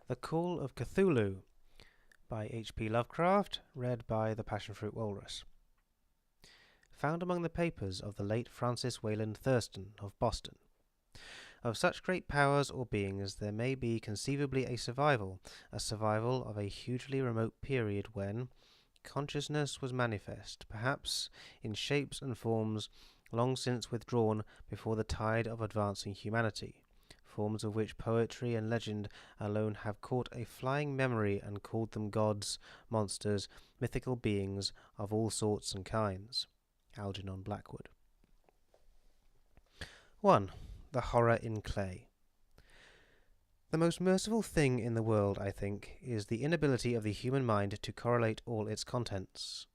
The Call of Cthulhu by H.P. Lovecraft, read by the Passionfruit Walrus. Found among the papers of the late Francis Wayland Thurston of Boston. Of such great powers or beings there may be conceivably a survival of a hugely remote period when consciousness was manifest, perhaps in shapes and forms long since withdrawn before the tide of advancing humanity, forms of which poetry and legend alone have caught a flying memory and called them gods, monsters, mythical beings of all sorts and kinds. Algernon Blackwood. 1. The Horror in Clay. The most merciful thing in the world, I think, is the inability of the human mind to correlate all its contents.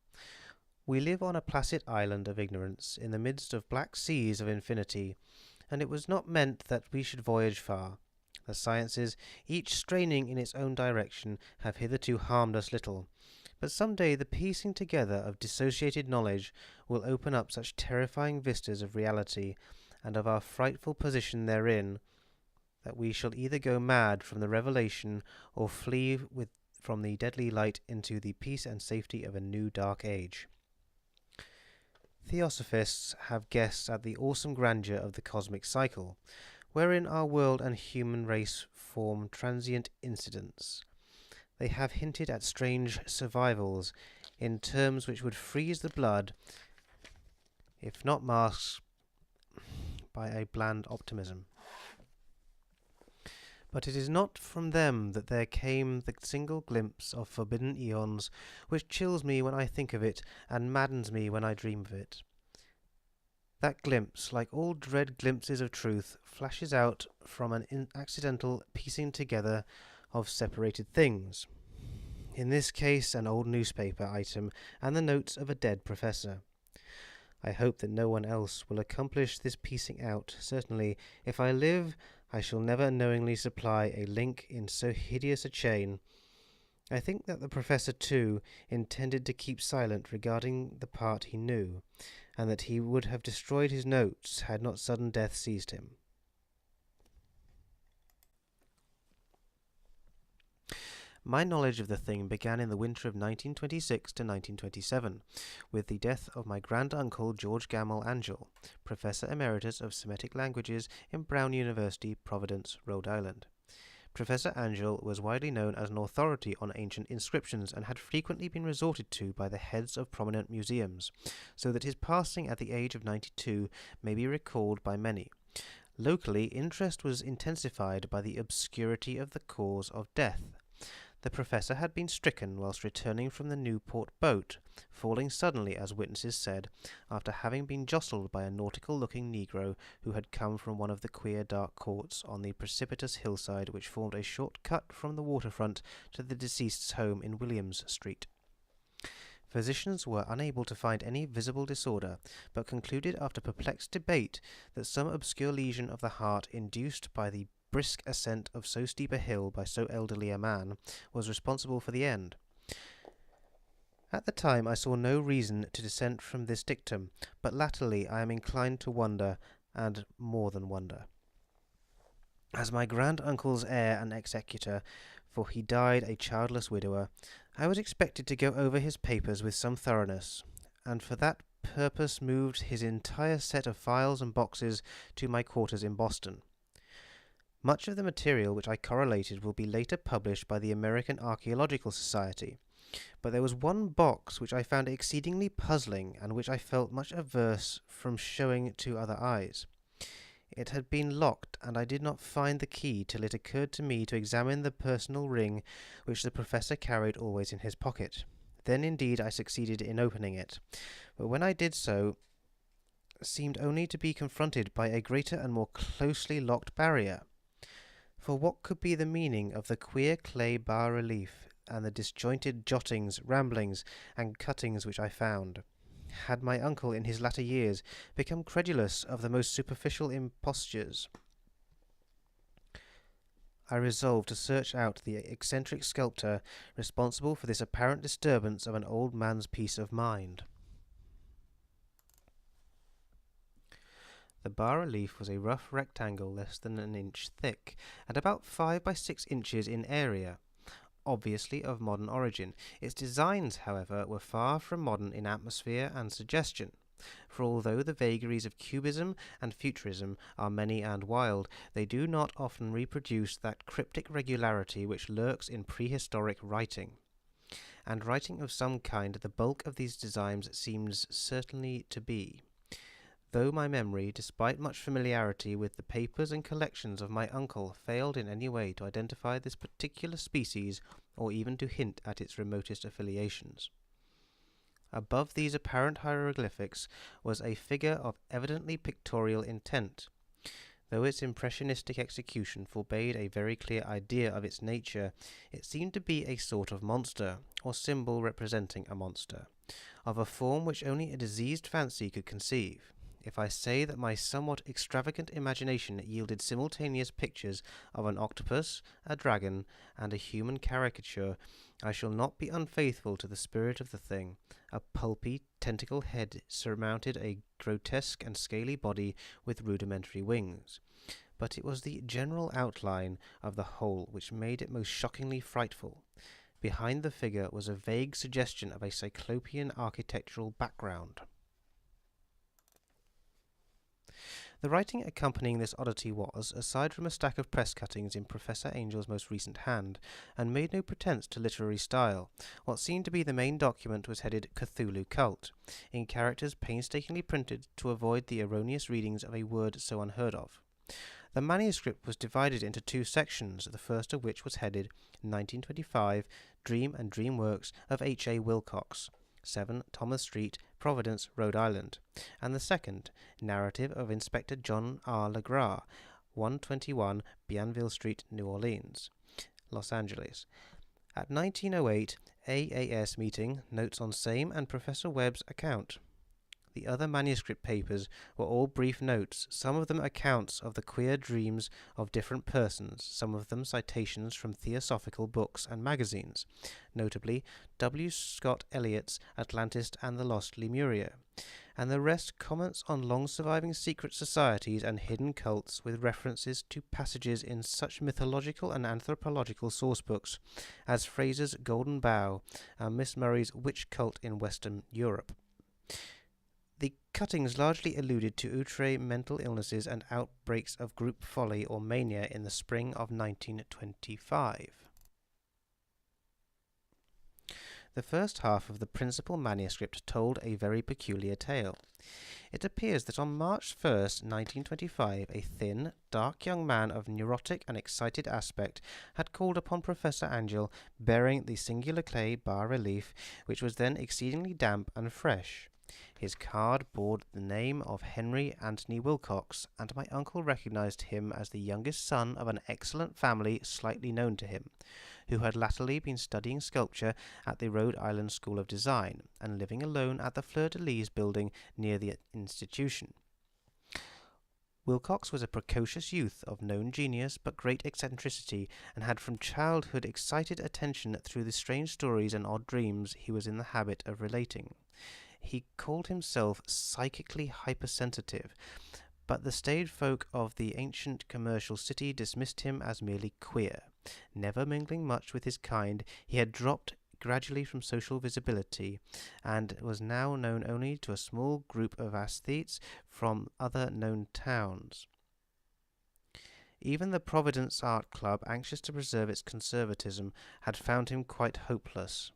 We live on a placid island of ignorance, in the midst of black seas of infinity, and it was not meant that we should voyage far. The sciences, each straining in its own direction, have hitherto harmed us little, but some day the piecing together of dissociated knowledge will open up such terrifying vistas of reality and of our frightful position therein, that we shall either go mad from the revelation or flee from the deadly light into the peace and safety of a new dark age. Theosophists have guessed at the awesome grandeur of the cosmic cycle, wherein our world and human race form transient incidents. They have hinted at strange survivals in terms which would freeze the blood, if not masked by a bland optimism. But it is not from them that there came the single glimpse of forbidden eons which chills me when I think of it and maddens me when I dream of it. That glimpse, like all dread glimpses of truth, flashes out from an accidental piecing together of separated things. In this case, an old newspaper item and the notes of a dead professor. I hope that no one else will accomplish this piecing out. Certainly, if I live, I shall never knowingly supply a link in so hideous a chain. I think that the professor, too, intended to keep silent regarding the part he knew, and that he would have destroyed his notes had not sudden death seized him. My knowledge of the thing began in the winter of 1926 to 1927, with the death of my grand-uncle George Gamble Angell, Professor Emeritus of Semitic Languages in Brown University, Providence, Rhode Island. Professor Angell was widely known as an authority on ancient inscriptions and had frequently been resorted to by the heads of prominent museums, so that his passing at the age of 92 may be recalled by many. Locally, interest was intensified by the obscurity of the cause of death. The professor had been stricken whilst returning from the Newport boat, falling suddenly, as witnesses said, after having been jostled by a nautical-looking negro who had come from one of the queer dark courts on the precipitous hillside which formed a short cut from the waterfront to the deceased's home in Williams Street. Physicians were unable to find any visible disorder, but concluded after perplexed debate that some obscure lesion of the heart induced by the brisk ascent of so steep a hill by so elderly a man was responsible for the end. At the time I saw no reason to dissent from this dictum, but latterly I am inclined to wonder, and more than wonder. As my grand-uncle's heir and executor, for he died a childless widower, I was expected to go over his papers with some thoroughness, and for that purpose moved his entire set of files and boxes to my quarters in Boston. Much of the material which I correlated will be later published by the American Archaeological Society, but there was one box which I found exceedingly puzzling and which I felt much averse from showing to other eyes. It had been locked, and I did not find the key till it occurred to me to examine the personal ring which the professor carried always in his pocket. Then indeed I succeeded in opening it, but when I did so, seemed only to be confronted by a greater and more closely locked barrier. For what could be the meaning of the queer clay bas-relief and the disjointed jottings, ramblings, and cuttings which I found? Had my uncle in his latter years become credulous of the most superficial impostures? I resolved to search out the eccentric sculptor responsible for this apparent disturbance of an old man's peace of mind. The bas-relief was a rough rectangle less than an inch thick, and about 5 by 6 inches in area, obviously of modern origin. Its designs, however, were far from modern in atmosphere and suggestion, for although the vagaries of cubism and futurism are many and wild, they do not often reproduce that cryptic regularity which lurks in prehistoric writing. And writing of some kind the bulk of these designs seems certainly to be, though my memory, despite much familiarity with the papers and collections of my uncle, failed in any way to identify this particular species or even to hint at its remotest affiliations. Above these apparent hieroglyphics was a figure of evidently pictorial intent. Though its impressionistic execution forbade a very clear idea of its nature, it seemed to be a sort of monster, or symbol representing a monster, of a form which only a diseased fancy could conceive. If I say that my somewhat extravagant imagination yielded simultaneous pictures of an octopus, a dragon, and a human caricature, I shall not be unfaithful to the spirit of the thing. A pulpy, tentacle head surmounted a grotesque and scaly body with rudimentary wings. But it was the general outline of the whole which made it most shockingly frightful. Behind the figure was a vague suggestion of a cyclopean architectural background. The writing accompanying this oddity was, aside from a stack of press cuttings in Professor Angel's most recent hand, and made no pretence to literary style. What seemed to be the main document was headed Cthulhu Cult, in characters painstakingly printed to avoid the erroneous readings of a word so unheard of. The manuscript was divided into 2 sections, the first of which was headed 1925 Dream and Dream Works of H. A. Wilcox, 7 Thomas Street, Providence, Rhode Island, and the second, Narrative of Inspector John R. LeGras, 121 Bienville Street, New Orleans, Los Angeles. At 1908 AAS meeting, notes on same and Professor Webb's account. The other manuscript papers were all brief notes, some of them accounts of the queer dreams of different persons, some of them citations from theosophical books and magazines, notably W. Scott Eliot's Atlantis and the Lost Lemuria, and the rest comments on long-surviving secret societies and hidden cults with references to passages in such mythological and anthropological sourcebooks as Fraser's Golden Bough and Miss Murray's Witch Cult in Western Europe. The cuttings largely alluded to outre mental illnesses and outbreaks of group folly or mania in the spring of 1925. The first half of the principal manuscript told a very peculiar tale. It appears that on March 1st, 1925, a thin, dark young man of neurotic and excited aspect had called upon Professor Angel, bearing the singular clay bas-relief, which was then exceedingly damp and fresh. His card bore the name of Henry Anthony Wilcox, and my uncle recognized him as the youngest son of an excellent family slightly known to him, who had latterly been studying sculpture at the Rhode Island School of Design, and living alone at the Fleur-de-Lis building near the institution. Wilcox was a precocious youth of known genius but great eccentricity, and had from childhood excited attention through the strange stories and odd dreams he was in the habit of relating. He called himself psychically hypersensitive, but the staid folk of the ancient commercial city dismissed him as merely queer. Never mingling much with his kind, he had dropped gradually from social visibility, and was now known only to a small group of aesthetes from other known towns. Even the Providence Art Club, anxious to preserve its conservatism, had found him quite hopeless.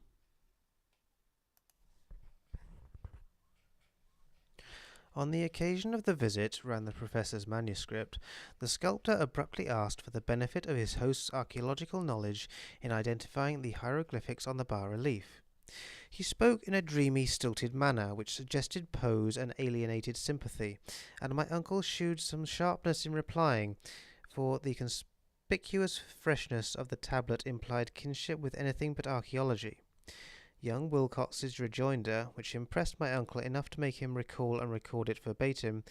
On the occasion of the visit, ran the professor's manuscript, the sculptor abruptly asked for the benefit of his host's archaeological knowledge in identifying the hieroglyphics on the bas-relief. He spoke in a dreamy, stilted manner, which suggested pose and alienated sympathy, and my uncle shewed some sharpness in replying, for the conspicuous freshness of the tablet implied kinship with anything but archaeology. Young Wilcox's rejoinder, which impressed my uncle enough to make him recall and record it verbatim,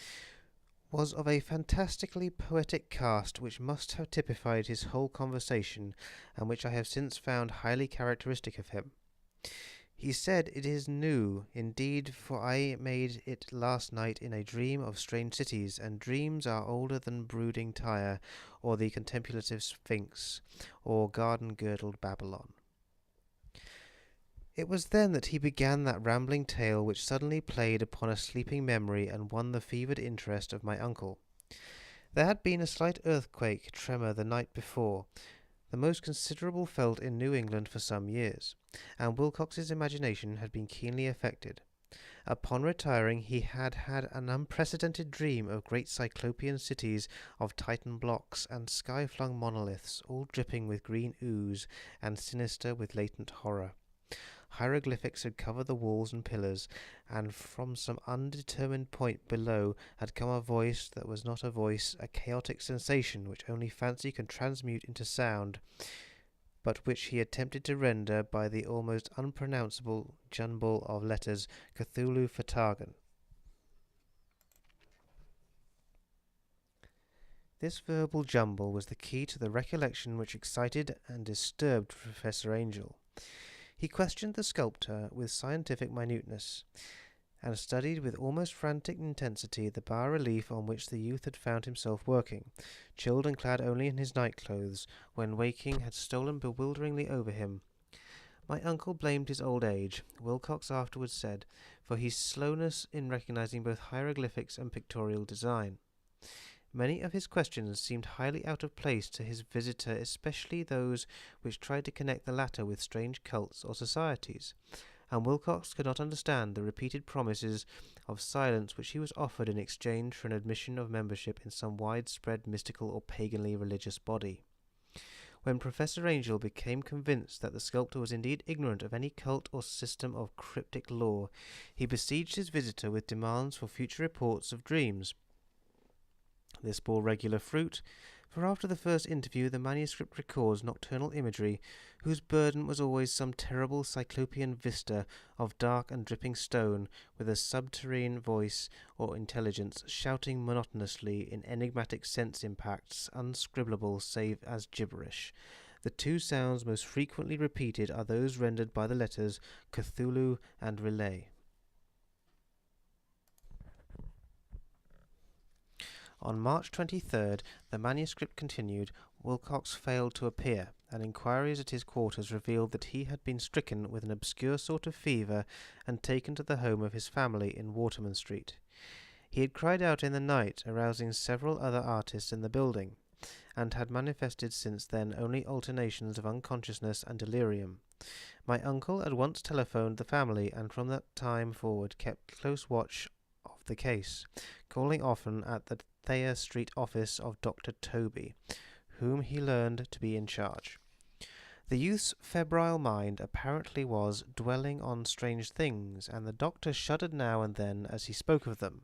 was of a fantastically poetic cast which must have typified his whole conversation, and which I have since found highly characteristic of him. He said, "It is new, indeed, for I made it last night in a dream of strange cities, and dreams are older than brooding Tyre, or the contemplative Sphinx, or garden-girdled Babylon." It was then that he began that rambling tale which suddenly played upon a sleeping memory and won the fevered interest of my uncle. There had been a slight earthquake tremor the night before, the most considerable felt in New England for some years, and Wilcox's imagination had been keenly affected. Upon retiring, he had had an unprecedented dream of great cyclopean cities of Titan blocks and sky-flung monoliths, all dripping with green ooze and sinister with latent horror. Hieroglyphics had covered the walls and pillars, and from some undetermined point below had come a voice that was not a voice, a chaotic sensation which only fancy can transmute into sound, but which he attempted to render by the almost unpronounceable jumble of letters Cthulhu Fatagan. This verbal jumble was the key to the recollection which excited and disturbed Professor Angel. He questioned the sculptor with scientific minuteness, and studied with almost frantic intensity the bas-relief on which the youth had found himself working, chilled and clad only in his nightclothes, when waking had stolen bewilderingly over him. My uncle blamed his old age, Wilcox afterwards said, for his slowness in recognizing both hieroglyphics and pictorial design. Many of his questions seemed highly out of place to his visitor, especially those which tried to connect the latter with strange cults or societies, and Wilcox could not understand the repeated promises of silence which he was offered in exchange for an admission of membership in some widespread mystical or paganly religious body. When Professor Angel became convinced that the sculptor was indeed ignorant of any cult or system of cryptic lore, he besieged his visitor with demands for future reports of dreams. This bore regular fruit, for after the first interview the manuscript records nocturnal imagery, whose burden was always some terrible cyclopean vista of dark and dripping stone, with a subterranean voice or intelligence shouting monotonously in enigmatic sense impacts, unscribblable save as gibberish. The two sounds most frequently repeated are those rendered by the letters Cthulhu and Relay. On March 23rd, the manuscript continued, Wilcox failed to appear, and inquiries at his quarters revealed that he had been stricken with an obscure sort of fever and taken to the home of his family in Waterman Street. He had cried out in the night, arousing several other artists in the building, and had manifested since then only alternations of unconsciousness and delirium. My uncle at once telephoned the family, and from that time forward kept close watch of the case, calling often at the Thayer Street office of Dr. Toby, whom he learned to be in charge. The youth's febrile mind apparently was dwelling on strange things, and the doctor shuddered now and then as he spoke of them.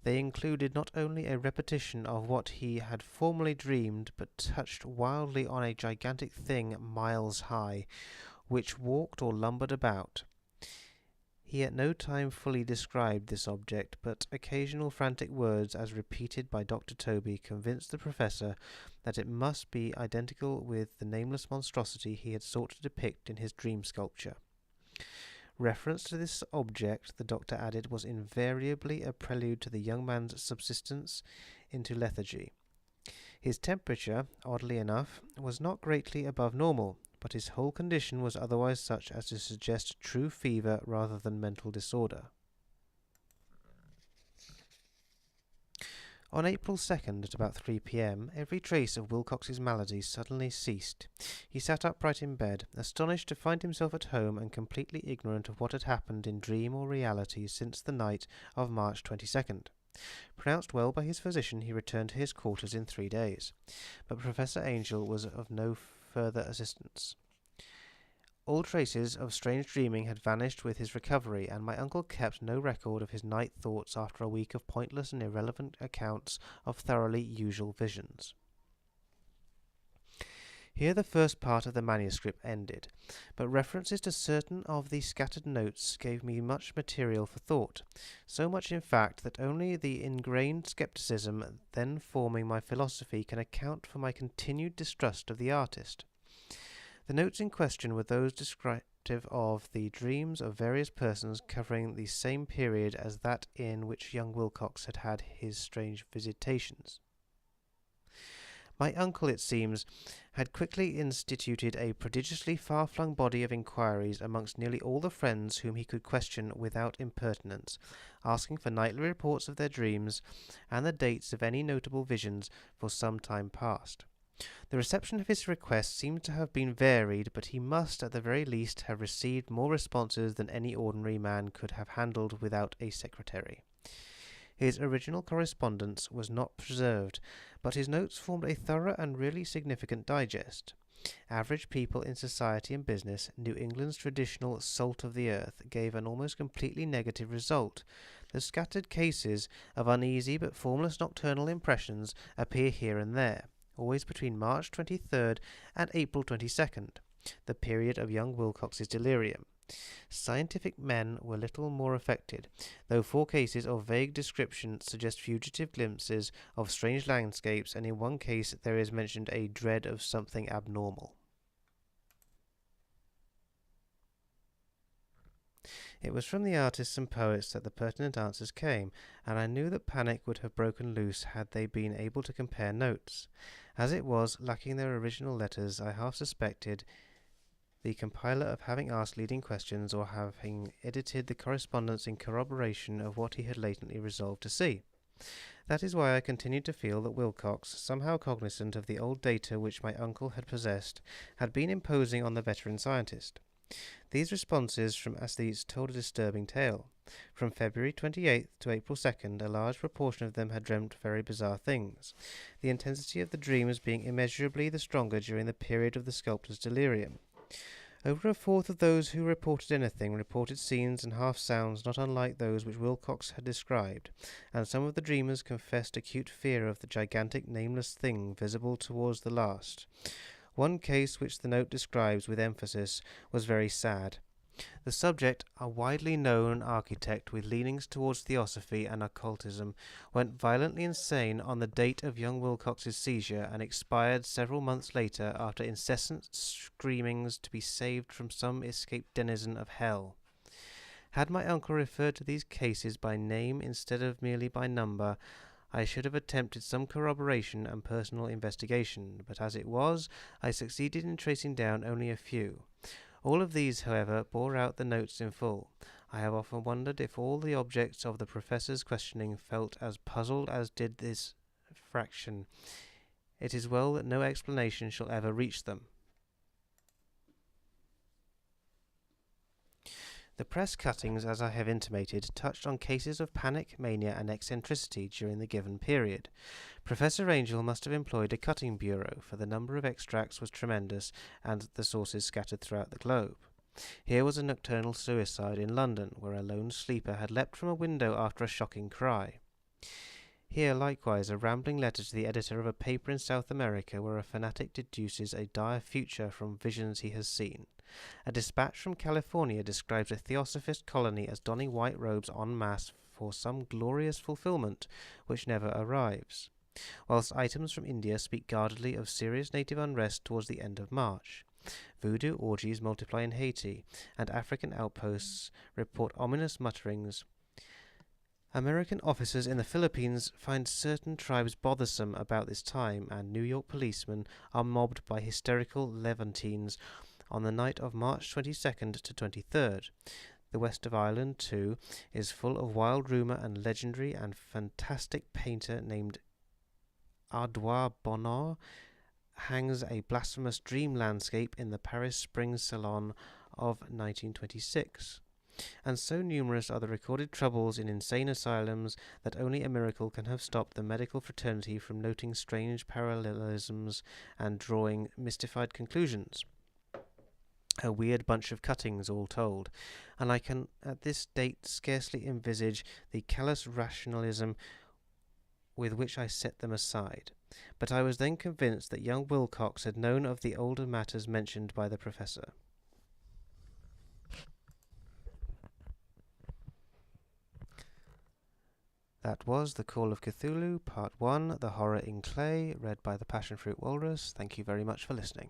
They included not only a repetition of what he had formerly dreamed, but touched wildly on a gigantic thing miles high, which walked or lumbered about. He at no time fully described this object, but occasional frantic words, as repeated by Dr. Toby, convinced the professor that it must be identical with the nameless monstrosity he had sought to depict in his dream sculpture. Reference to this object, the doctor added, was invariably a prelude to the young man's subsidence into lethargy. His temperature, oddly enough, was not greatly above normal, but his whole condition was otherwise such as to suggest true fever rather than mental disorder. On April 2nd, at about 3 p.m., every trace of Wilcox's malady suddenly ceased. He sat upright in bed, astonished to find himself at home and completely ignorant of what had happened in dream or reality since the night of March 22nd. Pronounced well by his physician, he returned to his quarters in 3 days, but Professor Angel was of no further assistance. All traces of strange dreaming had vanished with his recovery, and my uncle kept no record of his night thoughts after a week of pointless and irrelevant accounts of thoroughly usual visions. Here the first part of the manuscript ended, but references to certain of the scattered notes gave me much material for thought, so much in fact that only the ingrained scepticism then forming my philosophy can account for my continued distrust of the artist. The notes in question were those descriptive of the dreams of various persons covering the same period as that in which young Wilcox had had his strange visitations. My uncle, it seems, had quickly instituted a prodigiously far-flung body of inquiries amongst nearly all the friends whom he could question without impertinence, asking for nightly reports of their dreams, and the dates of any notable visions for some time past. The reception of his request seems to have been varied, but he must at the very least have received more responses than any ordinary man could have handled without a secretary. His original correspondence was not preserved, but his notes formed a thorough and really significant digest. Average people in society and business, New England's traditional salt of the earth, gave an almost completely negative result. The scattered cases of uneasy but formless nocturnal impressions appear here and there, always between March 23rd and April 22nd, the period of young Wilcox's delirium. Scientific men were little more affected, though 4 cases of vague description suggest fugitive glimpses of strange landscapes, and in one case there is mentioned a dread of something abnormal. It was from the artists and poets that the pertinent answers came, and I knew that panic would have broken loose had they been able to compare notes. As it was, lacking their original letters, I half suspected the compiler of having asked leading questions or having edited the correspondence in corroboration of what he had latently resolved to see. That is why I continued to feel that Wilcox, somehow cognizant of the old data which my uncle had possessed, had been imposing on the veteran scientist. These responses from aesthetes told a disturbing tale. From February 28th to April 2nd, a large proportion of them had dreamt very bizarre things, the intensity of the dreams being immeasurably the stronger during the period of the sculptor's delirium. Over a fourth of those who reported anything reported scenes and half-sounds not unlike those which Wilcox had described, and some of the dreamers confessed acute fear of the gigantic nameless thing visible towards the last. One case, which the note describes with emphasis, was very sad. The subject, a widely known architect with leanings towards theosophy and occultism, went violently insane on the date of young Wilcox's seizure and expired several months later after incessant screamings to be saved from some escaped denizen of hell. Had my uncle referred to these cases by name instead of merely by number, I should have attempted some corroboration and personal investigation, but as it was, I succeeded in tracing down only a few. All of these, however, bore out the notes in full. I have often wondered if all the objects of the professor's questioning felt as puzzled as did this fraction. It is well that no explanation shall ever reach them. The press cuttings, as I have intimated, touched on cases of panic, mania, and eccentricity during the given period. Professor Angel must have employed a cutting bureau, for the number of extracts was tremendous, and the sources scattered throughout the globe. Here was a nocturnal suicide in London, where a lone sleeper had leapt from a window after a shocking cry. Here, likewise, a rambling letter to the editor of a paper in South America, where a fanatic deduces a dire future from visions he has seen. A dispatch from California describes a theosophist colony as donning white robes en masse for some glorious fulfillment which never arrives, whilst items from India speak guardedly of serious native unrest towards the end of March. Voodoo orgies multiply in Haiti, and African outposts report ominous mutterings. American officers in the Philippines find certain tribes bothersome about this time, and New York policemen are mobbed by hysterical Levantines on the night of March 22nd to 23rd. The west of Ireland, too, is full of wild rumour, and legendary and fantastic painter named Ardois Bonnard hangs a blasphemous dream landscape in the Paris Spring Salon of 1926. And so numerous are the recorded troubles in insane asylums that only a miracle can have stopped the medical fraternity from noting strange parallelisms and drawing mystified conclusions. A weird bunch of cuttings, all told, and I can at this date scarcely envisage the callous rationalism with which I set them aside. But I was then convinced that young Wilcox had known of the older matters mentioned by the professor. That was The Call of Cthulhu, Part 1, The Horror in Clay, read by the Passion Fruit Walrus. Thank you very much for listening.